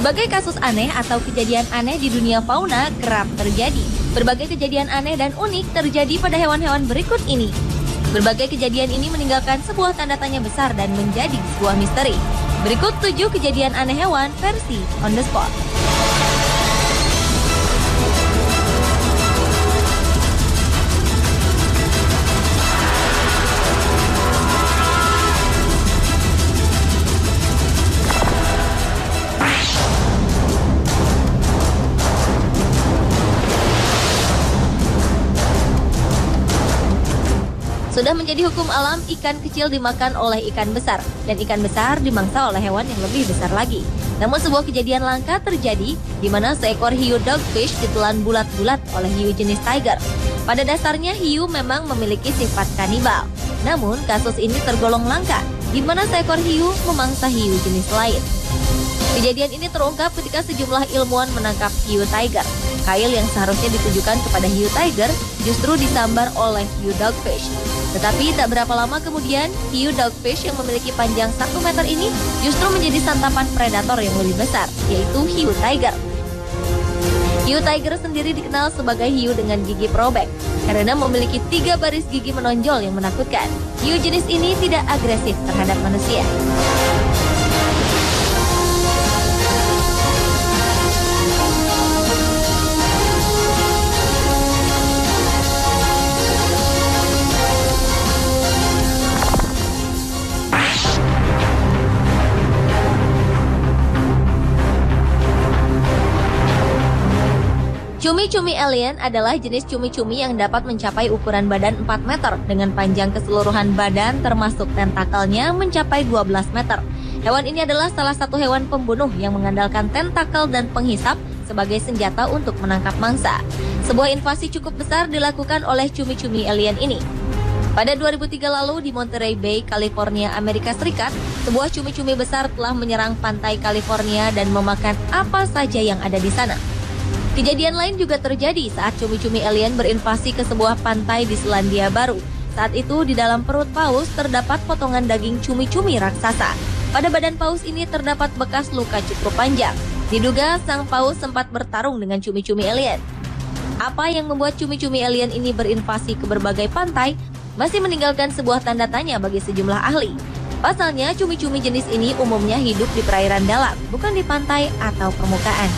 Berbagai kasus aneh atau kejadian aneh di dunia fauna kerap terjadi. Berbagai kejadian aneh dan unik terjadi pada hewan-hewan berikut ini. Berbagai kejadian ini meninggalkan sebuah tanda tanya besar dan menjadi sebuah misteri. Berikut 7 kejadian aneh hewan versi On The Spot. Sudah menjadi hukum alam, ikan kecil dimakan oleh ikan besar, dan ikan besar dimangsa oleh hewan yang lebih besar lagi. Namun sebuah kejadian langka terjadi di mana seekor hiu dogfish ditelan bulat-bulat oleh hiu jenis tiger. Pada dasarnya hiu memang memiliki sifat kanibal. Namun kasus ini tergolong langka, di mana seekor hiu memangsa hiu jenis lain. Kejadian ini terungkap ketika sejumlah ilmuwan menangkap hiu tiger. Kail yang seharusnya ditujukan kepada hiu tiger justru disambar oleh hiu dogfish. Tetapi tak berapa lama kemudian, hiu dogfish yang memiliki panjang 1 meter ini justru menjadi santapan predator yang lebih besar, yaitu hiu tiger. Hiu tiger sendiri dikenal sebagai hiu dengan gigi probek karena memiliki 3 baris gigi menonjol yang menakutkan. Hiu jenis ini tidak agresif terhadap manusia. Cumi-cumi alien adalah jenis cumi-cumi yang dapat mencapai ukuran badan 4 meter dengan panjang keseluruhan badan termasuk tentakelnya mencapai 12 meter. Hewan ini adalah salah satu hewan pembunuh yang mengandalkan tentakel dan penghisap sebagai senjata untuk menangkap mangsa. Sebuah invasi cukup besar dilakukan oleh cumi-cumi alien ini. Pada 2003 lalu di Monterey Bay, California, Amerika Serikat, sebuah cumi-cumi besar telah menyerang pantai California dan memakan apa saja yang ada di sana. Kejadian lain juga terjadi saat cumi-cumi alien berinvasi ke sebuah pantai di Selandia Baru. Saat itu di dalam perut paus terdapat potongan daging cumi-cumi raksasa. Pada badan paus ini terdapat bekas luka cukup panjang. Diduga sang paus sempat bertarung dengan cumi-cumi alien. Apa yang membuat cumi-cumi alien ini berinvasi ke berbagai pantai masih meninggalkan sebuah tanda tanya bagi sejumlah ahli. Pasalnya, cumi-cumi jenis ini umumnya hidup di perairan dalam, bukan di pantai atau permukaan.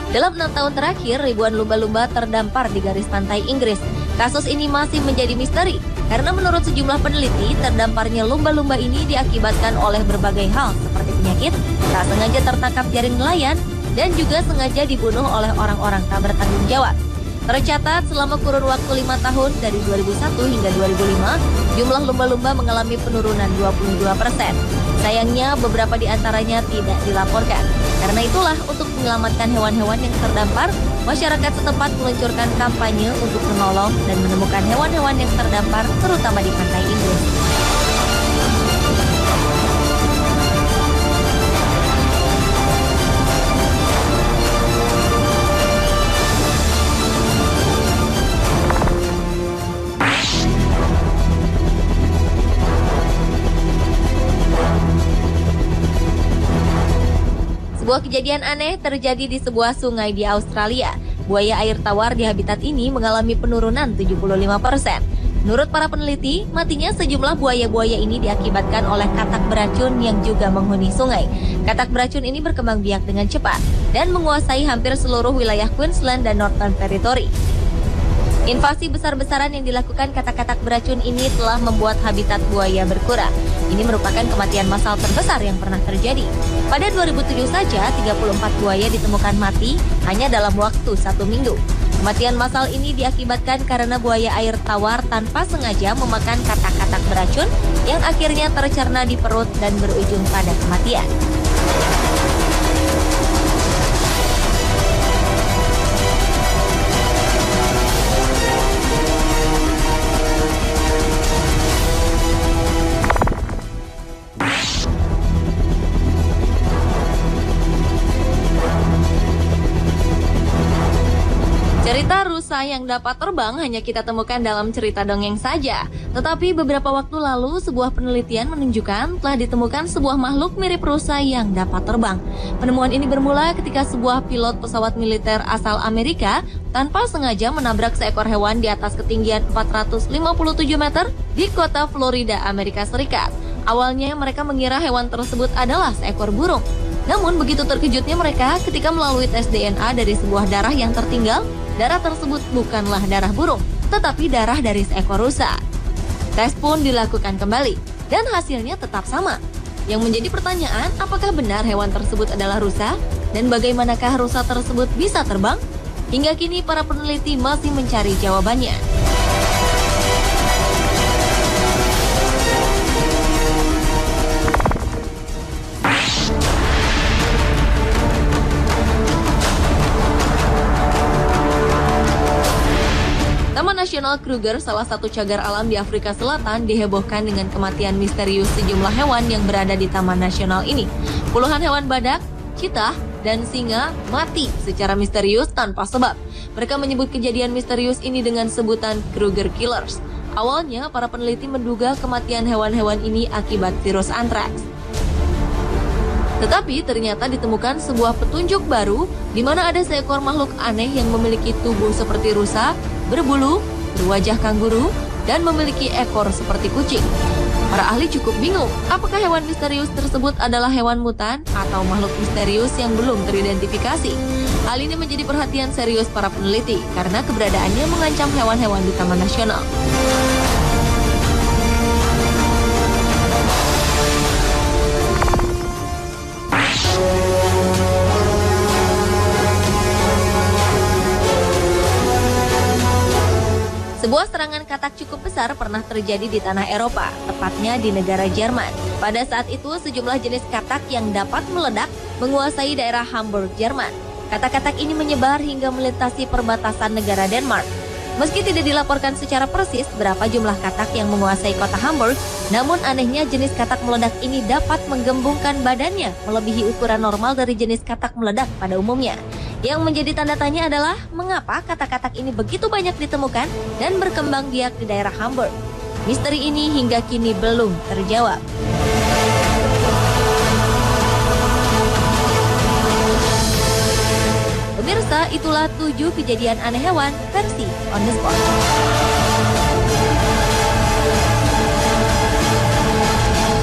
Dalam 6 tahun terakhir, ribuan lumba-lumba terdampar di garis pantai Inggris. Kasus ini masih menjadi misteri, karena menurut sejumlah peneliti, terdamparnya lumba-lumba ini diakibatkan oleh berbagai hal seperti penyakit, tak sengaja tertangkap jaring nelayan, dan juga sengaja dibunuh oleh orang-orang tak bertanggung jawab. Tercatat selama kurun waktu 5 tahun dari 2001 hingga 2005, jumlah lumba-lumba mengalami penurunan 22%. Sayangnya beberapa di antaranya tidak dilaporkan. Karena itulah untuk menyelamatkan hewan-hewan yang terdampar, masyarakat setempat meluncurkan kampanye untuk menolong dan menemukan hewan-hewan yang terdampar terutama di pantai Inggris. Sebuah kejadian aneh terjadi di sebuah sungai di Australia. Buaya air tawar di habitat ini mengalami penurunan 75%. Menurut para peneliti, matinya sejumlah buaya-buaya ini diakibatkan oleh katak beracun yang juga menghuni sungai. Katak beracun ini berkembang biak dengan cepat dan menguasai hampir seluruh wilayah Queensland dan Northern Territory. Invasi besar-besaran yang dilakukan katak-katak beracun ini telah membuat habitat buaya berkurang. Ini merupakan kematian massal terbesar yang pernah terjadi. Pada 2007 saja, 34 buaya ditemukan mati hanya dalam waktu 1 minggu. Kematian massal ini diakibatkan karena buaya air tawar tanpa sengaja memakan katak-katak beracun yang akhirnya tercerna di perut dan berujung pada kematian. Cerita rusa yang dapat terbang hanya kita temukan dalam cerita dongeng saja. Tetapi beberapa waktu lalu sebuah penelitian menunjukkan telah ditemukan sebuah makhluk mirip rusa yang dapat terbang. Penemuan ini bermula ketika sebuah pilot pesawat militer asal Amerika tanpa sengaja menabrak seekor hewan di atas ketinggian 457 meter di kota Florida, Amerika Serikat. Awalnya mereka mengira hewan tersebut adalah seekor burung. Namun begitu terkejutnya mereka ketika melalui tes DNA dari sebuah darah yang tertinggal, darah tersebut bukanlah darah burung, tetapi darah dari seekor rusa. Tes pun dilakukan kembali, dan hasilnya tetap sama. Yang menjadi pertanyaan, apakah benar hewan tersebut adalah rusa? Dan bagaimanakah rusa tersebut bisa terbang? Hingga kini para peneliti masih mencari jawabannya. Taman Nasional Kruger, salah satu cagar alam di Afrika Selatan, dihebohkan dengan kematian misterius sejumlah hewan yang berada di Taman Nasional ini. Puluhan hewan badak, cheetah, dan singa mati secara misterius tanpa sebab. Mereka menyebut kejadian misterius ini dengan sebutan Kruger Killers. Awalnya, para peneliti menduga kematian hewan-hewan ini akibat virus antraks. Tetapi ternyata ditemukan sebuah petunjuk baru di mana ada seekor makhluk aneh yang memiliki tubuh seperti rusa, berbulu, berwajah kanguru, dan memiliki ekor seperti kucing. Para ahli cukup bingung, apakah hewan misterius tersebut adalah hewan mutan atau makhluk misterius yang belum teridentifikasi. Hal ini menjadi perhatian serius para peneliti karena keberadaannya mengancam hewan-hewan di Taman Nasional. Sebuah serangan katak cukup besar pernah terjadi di tanah Eropa, tepatnya di negara Jerman. Pada saat itu, sejumlah jenis katak yang dapat meledak menguasai daerah Hamburg, Jerman. Katak-katak ini menyebar hingga melintasi perbatasan negara Denmark. Meski tidak dilaporkan secara persis berapa jumlah katak yang menguasai kota Hamburg, namun anehnya jenis katak meledak ini dapat menggembungkan badannya melebihi ukuran normal dari jenis katak meledak pada umumnya. Yang menjadi tanda tanya adalah mengapa katak-katak ini begitu banyak ditemukan dan berkembang biak di daerah Hamburg. Misteri ini hingga kini belum terjawab. Pemirsa, itulah 7 kejadian aneh hewan versi On The Spot.